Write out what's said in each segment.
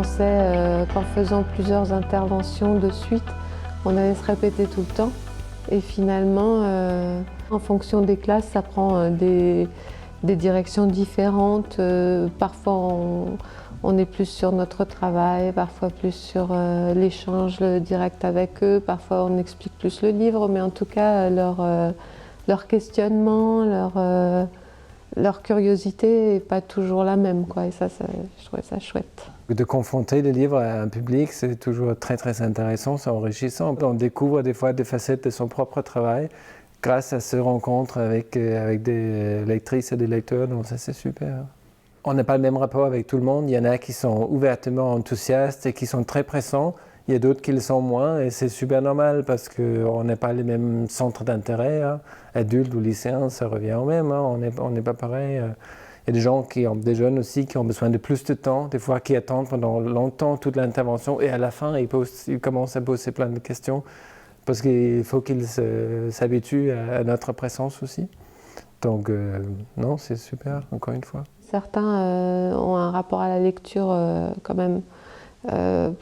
pensait qu'en faisant plusieurs interventions de suite, on allait se répéter tout le temps. Et finalement, en fonction des classes, ça prend des directions différentes. Parfois, on est plus sur notre travail, parfois plus sur l'échange direct avec eux, parfois on explique plus le livre, mais en tout cas, leur questionnement, leur curiosité n'est pas toujours la même, quoi. Et ça, je trouvais ça chouette. De confronter le livre à un public, c'est toujours très très intéressant, c'est enrichissant. On découvre des fois des facettes de son propre travail grâce à ces rencontres avec des lectrices et des lecteurs, donc ça c'est super. On n'a pas le même rapport avec tout le monde, il y en a qui sont ouvertement enthousiastes et qui sont très pressants, il y a d'autres qui le sont moins et c'est super normal parce qu'on n'a pas les mêmes centres d'intérêt, hein. Adultes ou lycéens, ça revient au même, hein. On n'est pas pareil. Il y a des gens des jeunes aussi qui ont besoin de plus de temps, des fois qui attendent pendant longtemps toute l'intervention et à la fin ils commencent à poser plein de questions parce qu'il faut qu'ils s'habituent à notre présence aussi. Donc non, c'est super, encore une fois. Certains ont un rapport à la lecture quand même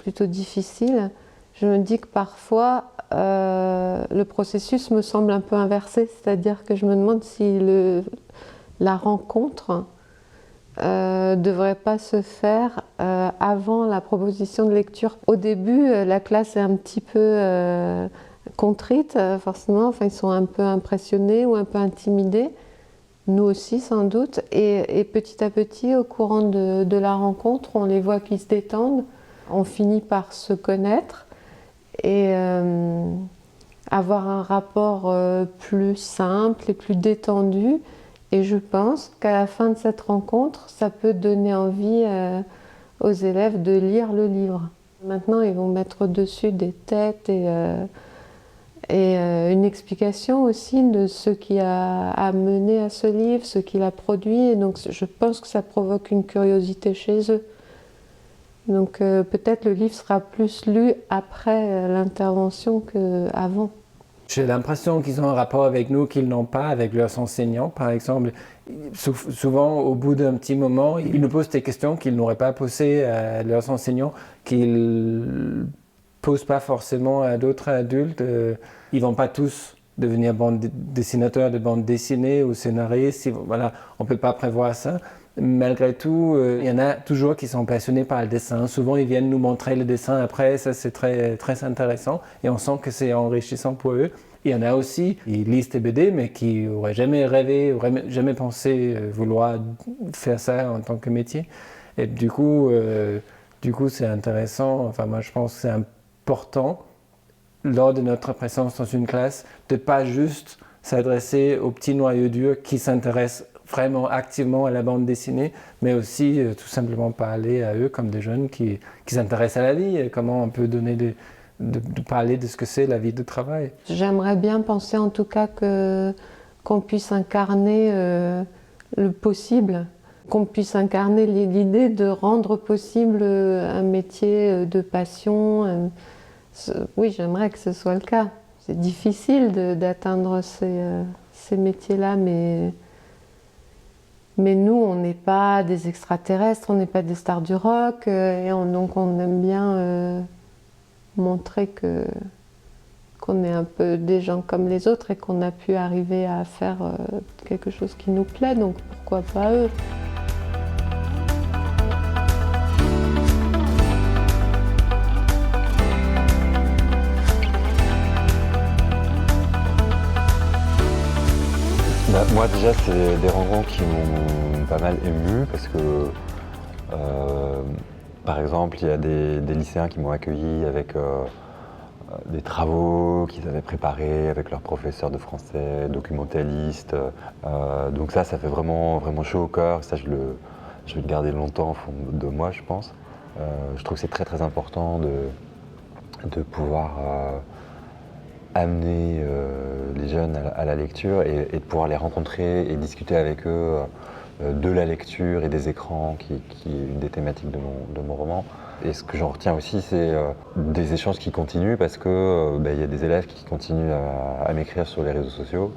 plutôt difficile. Je me dis que parfois le processus me semble un peu inversé, c'est-à-dire que je me demande si la rencontre devrait pas se faire avant la proposition de lecture. Au début, la classe est un petit peu contrite, forcément, enfin, ils sont un peu impressionnés ou un peu intimidés, nous aussi sans doute, et petit à petit, au courant de la rencontre, on les voit qui se détendent, on finit par se connaître et avoir un rapport plus simple et plus détendu. Et je pense qu'à la fin de cette rencontre, ça peut donner envie aux élèves de lire le livre. Maintenant, ils vont mettre dessus des têtes et une explication aussi de ce qui a mené à ce livre, ce qui l'a produit. Et donc, je pense que ça provoque une curiosité chez eux. Donc, peut-être le livre sera plus lu après l'intervention qu'avant. J'ai l'impression qu'ils ont un rapport avec nous qu'ils n'ont pas avec leurs enseignants. Par exemple, souvent, au bout d'un petit moment, ils nous posent des questions qu'ils n'auraient pas posées à leurs enseignants, qu'ils ne posent pas forcément à d'autres adultes. Ils ne vont pas tous devenir dessinateurs de bande dessinée ou scénaristes. Voilà, on ne peut pas prévoir ça. Malgré tout, il y en a toujours qui sont passionnés par le dessin. Souvent, ils viennent nous montrer le dessin après. Ça, c'est très, très intéressant. Et on sent que c'est enrichissant pour eux. Il y en a aussi qui lisent des BD, mais qui n'auraient jamais rêvé, n'auraient jamais pensé vouloir faire ça en tant que métier. Et du coup, c'est intéressant. Enfin, moi, je pense que c'est important, lors de notre présence dans une classe, de ne pas juste s'adresser aux petits noyaux durs qui s'intéressent vraiment activement à la bande dessinée, mais aussi tout simplement parler à eux comme des jeunes qui s'intéressent à la vie et comment on peut donner de parler de ce que c'est la vie de travail. J'aimerais bien penser en tout cas qu'on puisse incarner le possible, qu'on puisse incarner l'idée de rendre possible un métier de passion. Oui, j'aimerais que ce soit le cas. C'est difficile d'atteindre ces métiers-là, mais nous, on n'est pas des extraterrestres, on n'est pas des stars du rock, donc on aime bien montrer qu'on est un peu des gens comme les autres et qu'on a pu arriver à faire quelque chose qui nous plaît, donc pourquoi pas eux. Moi déjà c'est des rencontres qui m'ont pas mal ému parce que par exemple il y a des lycéens qui m'ont accueilli avec des travaux qu'ils avaient préparés avec leurs professeurs de français, documentalistes. Donc ça fait vraiment, vraiment chaud au cœur. Ça je vais le garder longtemps au fond de moi je pense. Je trouve que c'est très très important de pouvoir amener les jeunes à la lecture et de pouvoir les rencontrer et discuter avec eux de la lecture et des écrans, qui est une des thématiques de mon roman. Et ce que j'en retiens aussi, c'est des échanges qui continuent parce que y a des élèves qui continuent à m'écrire sur les réseaux sociaux.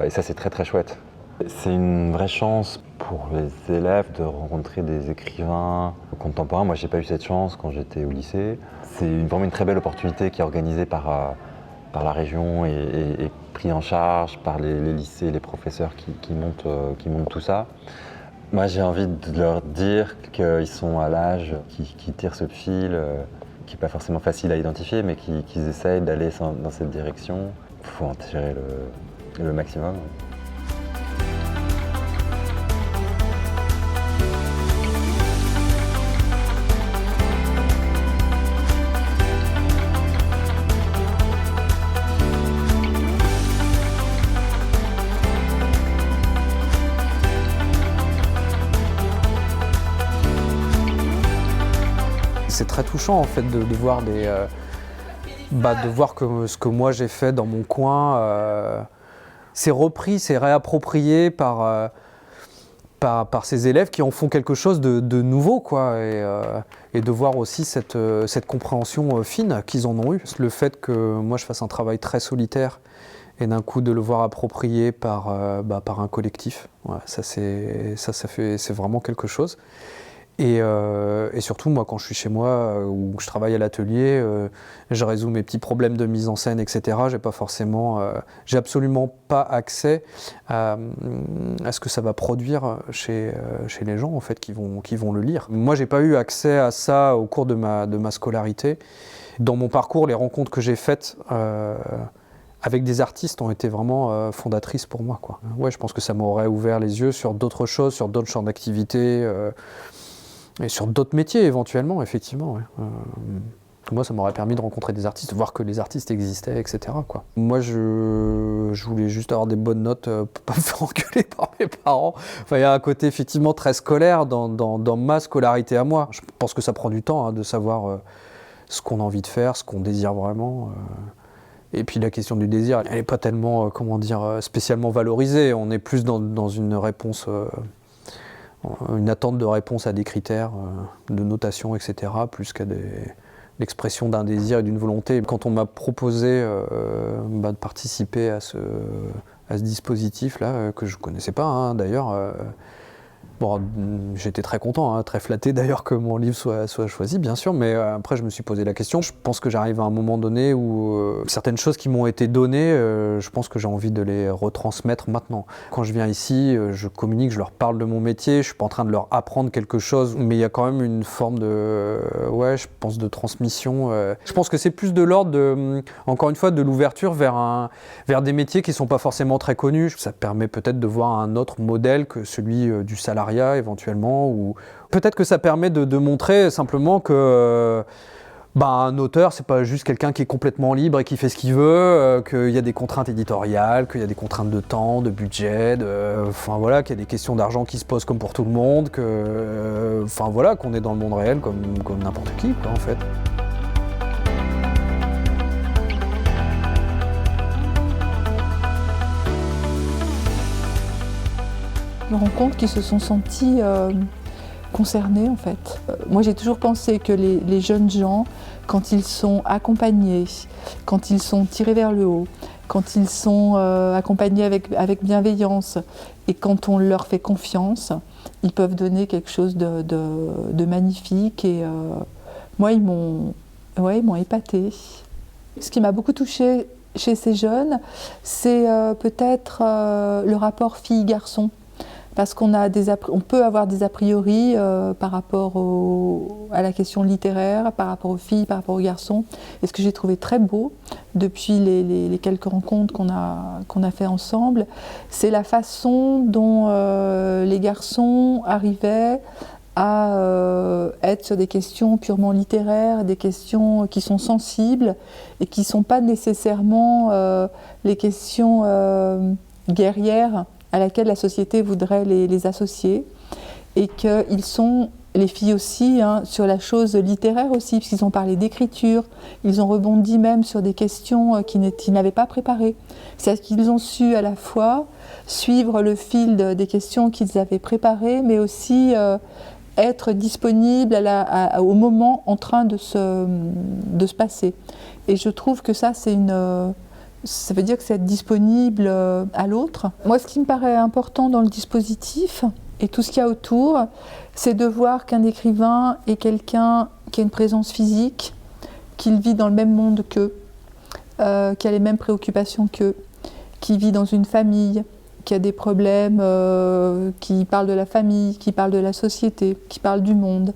Et ça, c'est très très chouette. C'est une vraie chance pour les élèves de rencontrer des écrivains contemporains. Moi, j'ai pas eu cette chance quand j'étais au lycée. C'est vraiment une très belle opportunité qui est organisée par la région et prise en charge par les lycées, les professeurs qui montent tout ça. Moi, j'ai envie de leur dire qu'ils sont à l'âge qui tirent ce fil, qui n'est pas forcément facile à identifier, mais qu'ils essayent d'aller dans cette direction. Il faut en tirer le maximum. C'est très touchant en fait de voir de voir que ce que moi j'ai fait dans mon coin, c'est repris, c'est réapproprié par ces élèves qui en font quelque chose de nouveau, quoi, et de voir aussi cette compréhension fine qu'ils en ont eu. Le fait que moi je fasse un travail très solitaire et d'un coup de le voir approprié par un collectif, ouais, c'est vraiment quelque chose. Et surtout, moi, quand je suis chez moi ou que je travaille à l'atelier, je résous mes petits problèmes de mise en scène, etc. J'ai absolument pas accès à ce que ça va produire chez les gens, en fait, qui vont le lire. Moi, j'ai pas eu accès à ça au cours de ma scolarité. Dans mon parcours, les rencontres que j'ai faites avec des artistes ont été vraiment fondatrices pour moi, quoi. Ouais, je pense que ça m'aurait ouvert les yeux sur d'autres choses, sur d'autres champs d'activité. Et sur d'autres métiers éventuellement, effectivement. Ouais. Moi, ça m'aurait permis de rencontrer des artistes, de voir que les artistes existaient, etc., quoi. Moi, je voulais juste avoir des bonnes notes pour pas me faire engueuler par mes parents. Enfin, il y a un côté effectivement très scolaire dans ma scolarité à moi. Je pense que ça prend du temps, hein, de savoir ce qu'on a envie de faire, ce qu'on désire vraiment. Et puis la question du désir, elle n'est pas tellement, spécialement valorisée. On est plus dans une réponse... une attente de réponse à des critères de notation, etc., plus qu'à l'expression d'un désir et d'une volonté. Quand on m'a proposé de participer à ce dispositif-là, que je ne connaissais pas, hein, d'ailleurs, j'étais très content, hein, très flatté d'ailleurs que mon livre soit choisi, bien sûr, mais après je me suis posé la question. Je pense que j'arrive à un moment donné où certaines choses qui m'ont été données, je pense que j'ai envie de les retransmettre maintenant. Quand je viens ici, je communique, je leur parle de mon métier, je suis pas en train de leur apprendre quelque chose, mais il y a quand même une forme je pense de transmission. Je pense que c'est plus de l'ordre encore une fois, de l'ouverture vers des métiers qui sont pas forcément très connus. Ça permet peut-être de voir un autre modèle que celui du salariat éventuellement, ou peut-être que ça permet de montrer simplement que un auteur, c'est pas juste quelqu'un qui est complètement libre et qui fait ce qu'il veut, qu'il y a des contraintes éditoriales, qu'il y a des contraintes de temps, de budget, qu'il y a des questions d'argent qui se posent comme pour tout le monde, qu'on est dans le monde réel comme n'importe qui, quoi, en fait. Je me rends compte qu'ils se sont sentis concernés, en fait. Moi, j'ai toujours pensé que les jeunes gens, quand ils sont accompagnés, quand ils sont tirés vers le haut, quand ils sont accompagnés avec bienveillance et quand on leur fait confiance, ils peuvent donner quelque chose de magnifique. Et moi, ils m'ont épatée. Ce qui m'a beaucoup touchée chez ces jeunes, c'est peut-être le rapport fille-garçon. Parce qu'on peut avoir des a priori par rapport à la question littéraire, par rapport aux filles, par rapport aux garçons. Et ce que j'ai trouvé très beau depuis les quelques rencontres qu'on a fait ensemble, c'est la façon dont les garçons arrivaient à être sur des questions purement littéraires, des questions qui sont sensibles et qui ne sont pas nécessairement les questions guerrières à laquelle la société voudrait les associer, et qu'ils sont, les filles aussi, hein, sur la chose littéraire aussi, puisqu'ils ont parlé d'écriture, ils ont rebondi même sur des questions qu'ils n'avaient pas préparées. C'est-à-dire qu'ils ont su à la fois suivre le fil des questions qu'ils avaient préparées, mais aussi être disponibles au moment en train de se passer. Et je trouve que ça, c'est Ça veut dire que c'est être disponible à l'autre. Moi, ce qui me paraît important dans le dispositif et tout ce qu'il y a autour, c'est de voir qu'un écrivain est quelqu'un qui a une présence physique, qu'il vit dans le même monde qu'eux, qui a les mêmes préoccupations qu'eux, qui vit dans une famille, qui a des problèmes, qui parle de la famille, qui parle de la société, qui parle du monde.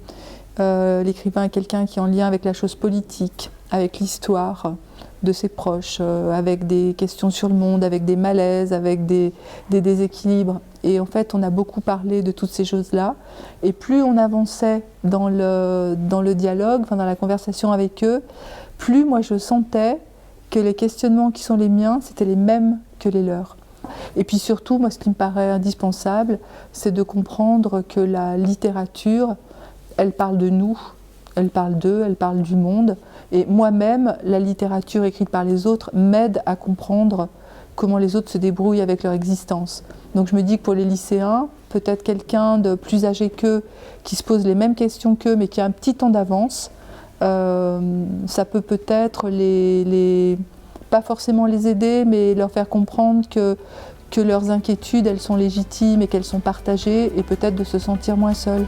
L'écrivain est quelqu'un qui est en lien avec la chose politique, avec l'histoire de ses proches, avec des questions sur le monde, avec des malaises, avec des déséquilibres. Et en fait, on a beaucoup parlé de toutes ces choses-là. Et plus on avançait dans le dialogue, dans la conversation avec eux, plus moi je sentais que les questionnements qui sont les miens, c'était les mêmes que les leurs. Et puis surtout, moi, ce qui me paraît indispensable, c'est de comprendre que la littérature, elle parle de nous, elle parle d'eux, elle parle du monde. Et moi-même, la littérature écrite par les autres m'aide à comprendre comment les autres se débrouillent avec leur existence. Donc je me dis que pour les lycéens, peut-être quelqu'un de plus âgé qu'eux, qui se pose les mêmes questions qu'eux, mais qui a un petit temps d'avance, ça peut peut-être pas forcément les aider, mais leur faire comprendre que leurs inquiétudes, elles sont légitimes et qu'elles sont partagées, et peut-être de se sentir moins seuls.